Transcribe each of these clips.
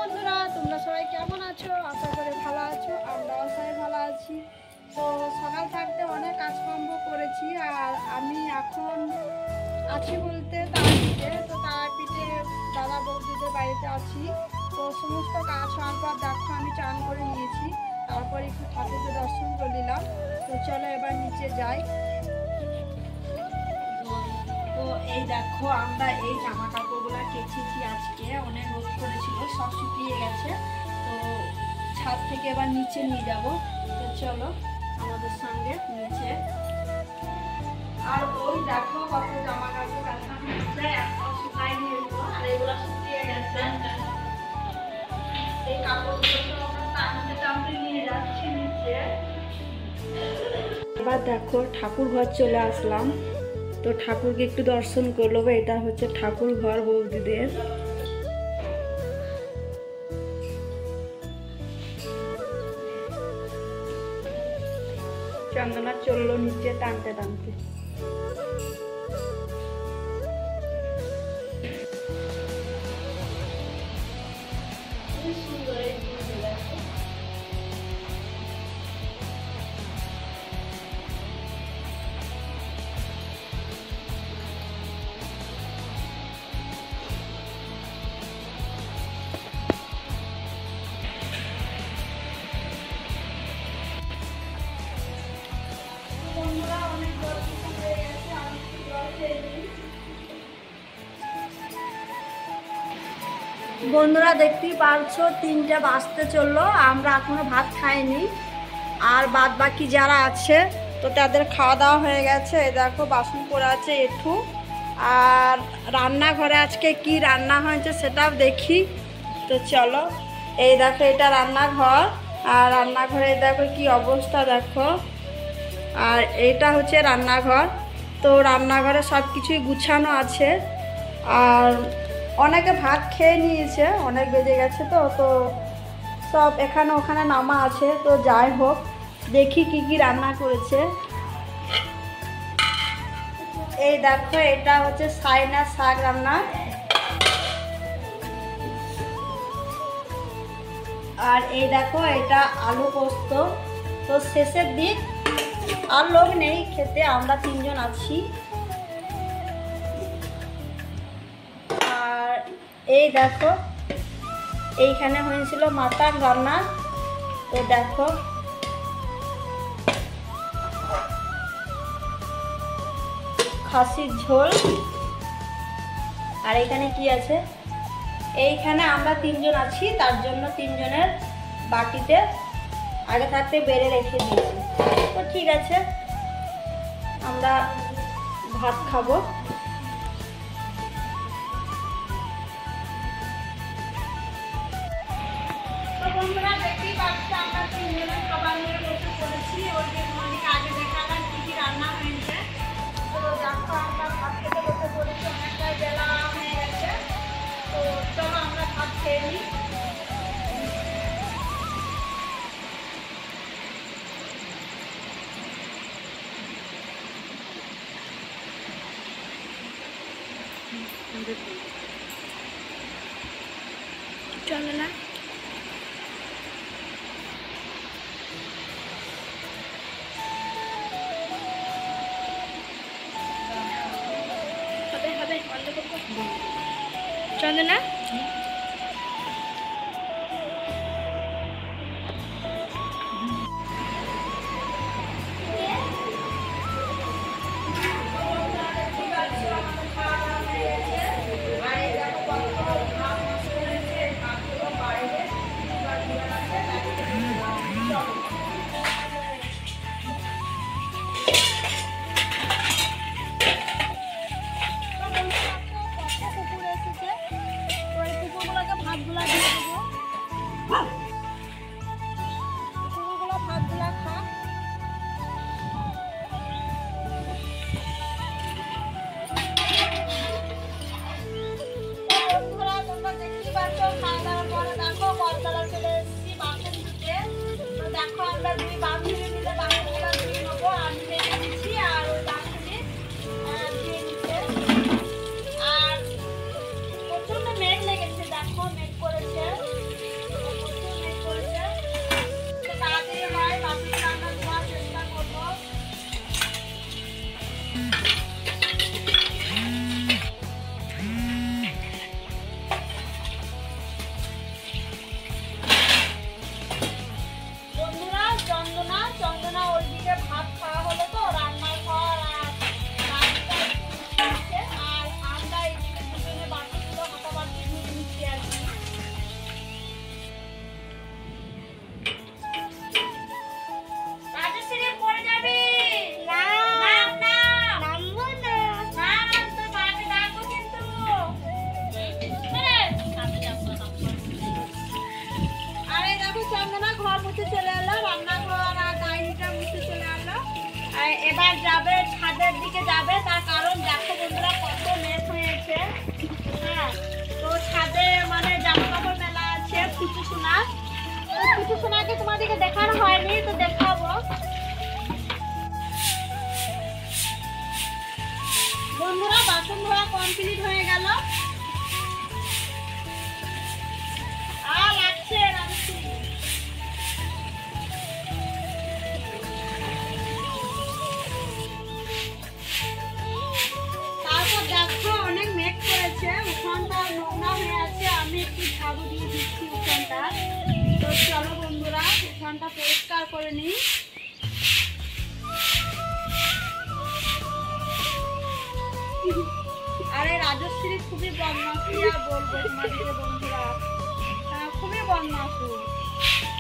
বন্ধুরা, তোমরা সবাই কেমন আছো? আশা করি ভালো আছো। আমরাও সবাই ভালো আছি। তো সকাল থাকতে অনেক কাজকর্ম করেছি, আর আমি এখন আছি বলতে তারাপীঠে। তো তারাপীঠে দাদা বৌদিদের বাড়িতে আছি। তো সমস্ত কাজ হওয়ার পর দেখো আমি চান করে নিয়েছি, তারপর একটু ঠাকুরকে দর্শন করে নিলাম। তো চলো এবার নিচে যাই। তো এই দেখো আমরা এই জামা কাপড়গুলো কেচেছি, আজকে অনেক রোদ করেছিল, সব শুকিয়ে গেছে। তো ছাদ থেকে এবার নিচে নিয়ে যাব। তো চলো আমাদের সঙ্গে নিচে। আর ওই দেখো কত জামা কাপড় কাঁচা হয়েছে, একটা শুকাই নিয়েছিল আর এগুলো শুকিয়ে গেছে। এই কাপড়গুলো আমরা টানতে টানতে নিয়ে যাচ্ছি নিচে। এবার দেখো ঠাকুর ঘর চলে আসলাম। তো ঠাকুরকে একটু দর্শন করলো। এটা হচ্ছে ঠাকুর ঘর বৌদিদের। চন্দনা চললো নিচে টানতে টানতে। বন্ধুরা দেখতেই পারছো 3টে বাজতে চললো, আমরা এখনো ভাত খাইনি। আর বাদ বাকি যারা আছে তো তাদের খাওয়া দাওয়া হয়ে গেছে। এই দেখো বাসন পড়ে আছে একটু। আর রান্নাঘরে আজকে কি রান্না হয়েছে সেটাও দেখি। তো চলো, এই দেখো এটা রান্নাঘর। আর রান্নাঘরে দেখো কি অবস্থা দেখো। আর এইটা হচ্ছে রান্নাঘর। তো রান্নাঘরে সব কিছুই গুছানো আছে। আর অনেকে ভাত খেয়ে নিয়েছে, অনেক বেজে গেছে। তো তো সব এখানে ওখানে নামা আছে। তো যাই হোক, দেখি কি কি রান্না করেছে। এই দেখো এটা হচ্ছে সাইনা শাক রান্না। আর এই দেখো এটা আলু পোস্ত। তো শেষের দিক আর লোক নেই খেতে, আমরা 3জন আছি। আর এই দেখো এইখানে হয়েছিল মাটন রান্না। তো দেখো খাসির ঝোল। আর এখানে কি আছে, এইখানে আমরা 3জন আছি, তার জন্য 3জনের বাটিতে আগে থাকতে বেড়ে রেখে দিয়েছি। তো ঠিক আছে, আমরা ভাত খাবো। তো বন্ধুরা দেখতেই পাচ্ছি আমরা 3জনের খাবার নিয়ে বসে পড়েছি। ওই যে তোমাদেরকে আগে দেখালাম কি কি রান্না হয়েছে। তো দেখো আমরা ভাত খেতে বসে পড়েছি, অনেকটা বেলা হয়ে গেছে। তো চলো আমরা ভাত খেয়ে নিই। চলো না, চলো না। দেখো আমরা 2 বান্ধবী মিলে বান্ধবীরা ধুয়ে নেবো। আমি মেরে দিচ্ছি আর ওই বান্ধবী ধুয়ে নিচ্ছে। আর প্রচন্ড মেঘ লেগেছে, দেখো মেঘ করেছে। চন্দনা ওইদিকে ভাত খাওয়া হলো তো রান্নার ঘর আর আর আমরা এইদিকে দুজনে বাচ্চাগুলো হাঁটাবাটি নিয়ে নিচ্ছি আর কি। এবার যাবে ছাদের দিকে যাবে, তার কারণ দেখো বন্ধুরা কত মেঘ হয়েছে। হ্যাঁ, তো ছাদে মানে জামা কাপড় মেলা আছে পুচু সোনা। পুচু সোনাকে তোমাদেরকে দেখানো হয়নি, তো দেখাবো। বন্ধুরা বাসন ধোয়া কমপ্লিট হয়ে গেল। আর লাগছে রাখছি। দেখো অনেক মেঘ করেছে, উঠোনটা নোংরা হয়ে আছে। আমি একটু ঝাড়ু দিয়ে দিচ্ছি উঠোনটা। তো চলো বন্ধুরা উঠোনটা পরিষ্কার করে নিই। আরে রাজশ্রী খুবই বদমাশি, আর বলবো তোমাদেরকে বন্ধুরা, খুবই বদমাশু।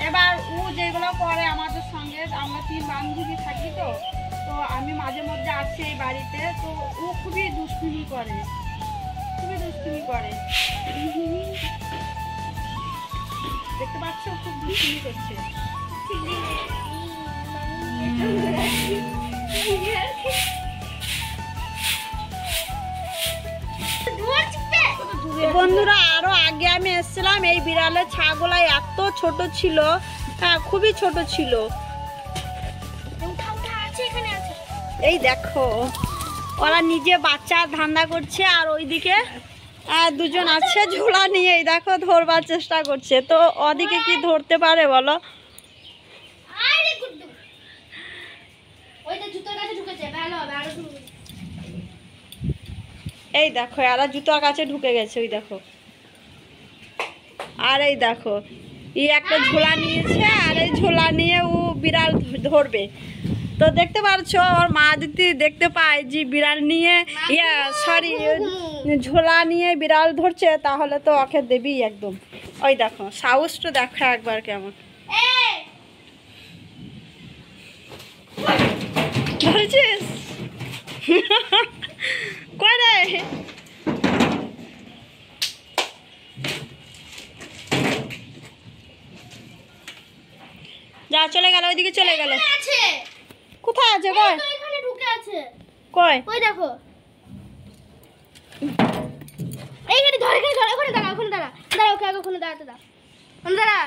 এবার ও যেগুলো করে আমাদের সঙ্গে, আমরা 3 বান্ধবী থাকি তো, তো আমি মাঝে মধ্যে আসছি এই বাড়িতে, তো ও খুবই দুষ্টুমি করে, খুবই দুষ্টুমি করে। দেখতে পাচ্ছ খুব দুষ্টুমি করছে। বন্ধুরা আরো আগে আমি এসেছিলাম, এই বিড়ালের ছাগুলা এত ছোট ছিল, হ্যাঁ খুবই ছোট ছিল। এই দেখো ওরা নিজে বাচ্চা ধান্দা করছে, আর ওইদিকে দুজন আছে ঝোলা নিয়ে, এই দেখো ধরবার চেষ্টা করছে। তো ওদিকে কি ধরতে পারে বলো? এই দেখো এরা জুতার কাছে ঢুকে গেছে, ওই দেখো। আর এই দেখো একটা ঝোলা নিয়েছে, আর এই ঝোলা নিয়ে ও বিড়াল ধরবে। তো দেখতে পাচ্ছ ওর মা যদি দেখতে পায় যে বিড়াল নিয়ে সরি ঝোলা নিয়ে বিড়াল ধরছে, তাহলে তো ওকে দেবি একদম। ওই দেখো সাহসটা দেখো একবার কেমন ধরেছিস। কই রে? যা চলে গেল, ওইদিকে চলে গেল। কোথায় আছে? কই এখানে ঢুকে আছে। কই ওই দেখো এইখানে ধরে, এখানে ধরে, ওখানে দাঁড়া, ওখানে দাঁড়া, দাঁড়া ওকে আগে ওখানে দাঁড়াতে দাও। দাঁড়া,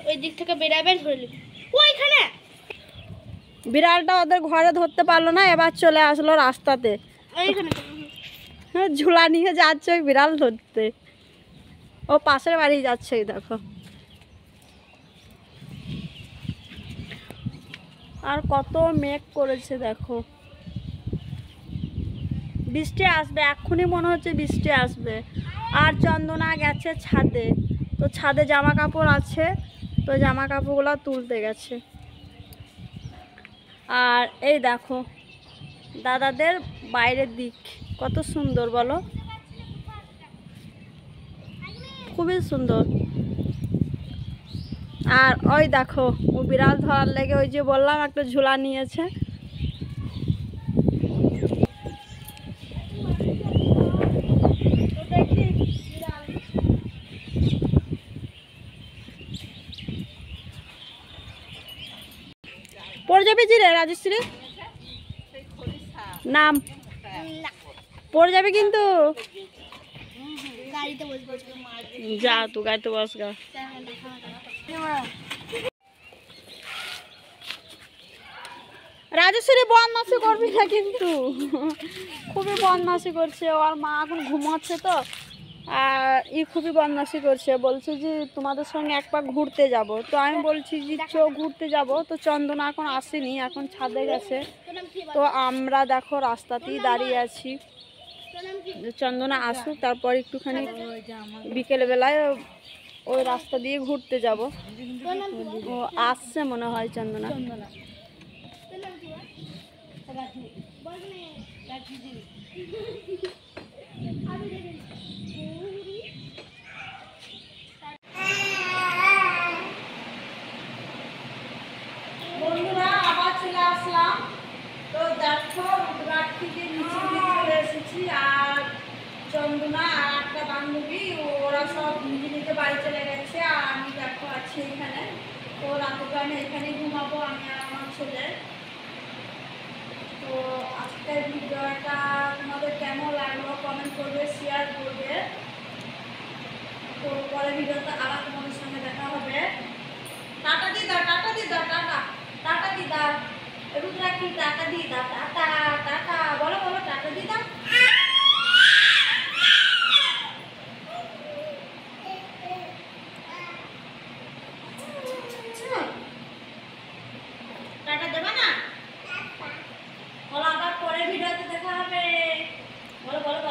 ওই দিক থেকে বেরাবে, ধরে নিবি। ওইখানে বিড়ালটা ওদের ঘরে ধরতে পারলো না, এবার চলে আসলো রাস্তাতে। এইখানে ঝুলা নিয়ে যাচ্ছে ওই বিড়াল ধরতে, ও পাশের বাড়ি যাচ্ছে। এই দেখো আর কত মেঘ করেছে দেখো, বৃষ্টি আসবে এক্ষুনি, মনে হচ্ছে বৃষ্টি আসবে। আর চন্দনা গেছে ছাদে, তো ছাদে জামা কাপড় আছে, তো জামা কাপড়গুলো তুলতে গেছে। আর এই দেখো দাদাদের বাইরের দিক কত সুন্দর বলো, খুবই সুন্দর। আর ওই দেখো ও বিড়াল ধরার লেগে ওই যে বললাম একটা ঝোলা নিয়েছে। পড়ে যাবে জি রে রাজশ্রী, নাম পড়ে যাবে কিন্তু। যা তু গাড়িতে বস গা। রাজশ্রী বদমাশি করবি না কিন্তু, খুবই বদমাশি করছে। ওর মা এখন ঘুমাচ্ছে তো, আর খুবই বদমাশি করছে, বলছে যে তোমাদের সঙ্গে একবার ঘুরতে যাব। তো আমি বলছি যে চো ঘুরতে যাব। তো চন্দনা এখন আসেনি, এখন ছাদে গেছে। তো আমরা দেখো রাস্তাতেই দাঁড়িয়ে আছি, চন্দনা আসুক, তারপর একটুখানি বিকেলবেলায় ওই রাস্তা দিয়ে ঘুরতে যাব। ও আসছে মনে হয় চন্দনা। বন্ধুরা আবার চলে আসলাম। তো দেখো রুদ্রাক্ষী দিয়ে নিচে দিয়ে চলে এসেছি, আর চন্দনা আর একটা বান্ধবী ওরা সব নিজে নিজে বাড়ি চলে গেছে, আর আমি দেখো আছি এখানে। তো রাতে আমি এখানেই ঘুমাবো, আমি আর আমার ছেলে। তো আজকের ভিডিওটা তোমাদের কেমন লাগলো কমেন্ট করবে, শেয়ার করবে। তো পরের ভিডিওতে আবার তোমাদের সঙ্গে দেখা হবে। টাটা দিদা, টাটা দিদা, টাটা টাটা দিদা, রুদ্রাক্ষী টাটা দিদা, টাটা টাটা বলো বলো টাটা দিদা। টাটা দেবা না? বলো আবার পরের ভিডিওতে দেখা হবে। বলো বলো।